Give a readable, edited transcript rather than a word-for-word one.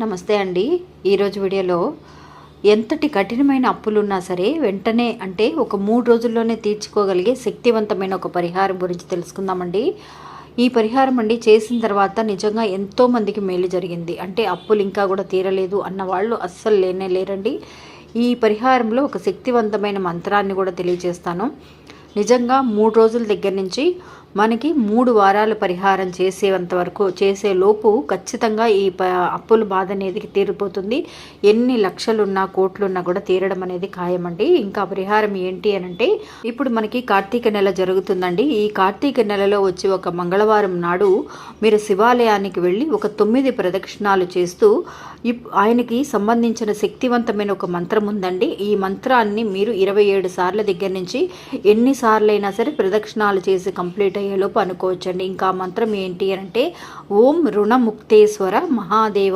నమస్తే అండి. ఈరోజు వీడియోలో ఎంతటి కఠినమైన అప్పులున్నా సరే వెంటనే అంటే ఒక 3 రోజుల్లోనే తీర్చుకోగలిగే శక్తివంతమైన ఒక పరిహారం గురించి తెలుసుకుందామండి. ఈ పరిహారం అండి చేసిన తర్వాత నిజంగా ఎంతోమందికి మేలు జరిగింది. అంటే అప్పులు ఇంకా కూడా తీరలేదు అన్న వాళ్ళు అస్సలు లేనే లేరండి. ఈ పరిహారంలో ఒక శక్తివంతమైన మంత్రాన్ని కూడా తెలియజేస్తాను. నిజంగా 3 రోజుల దగ్గర నుంచి మనకి 3 వారాలు పరిహారం చేసేంత వరకు చేసేలోపు ఖచ్చితంగా ఈ అప్పుల బాధ అనేది తీరిపోతుంది. ఎన్ని లక్షలున్నా కోట్లున్నా కూడా తీరడం అనేది ఖాయమండి. ఇంకా పరిహారం ఏంటి అనంటే, ఇప్పుడు మనకి కార్తీక నెల జరుగుతుందండి. ఈ కార్తీక నెలలో వచ్చి ఒక మంగళవారం నాడు మీరు శివాలయానికి వెళ్ళి ఒక 9 ప్రదక్షిణాలు చేస్తూ ఆయనకి సంబంధించిన శక్తివంతమైన ఒక మంత్రం ఉందండి. ఈ మంత్రాన్ని మీరు 27 సార్ల దగ్గర నుంచి ఎన్నిసార్లైనా సరే ప్రదక్షిణాలు చేసి కంప్లీట్ అయ్యేలోపు అనుకోవచ్చండి. ఇంకా మంత్రం ఏంటి అంటే, ఓం రుణముక్తేశ్వర మహాదేవ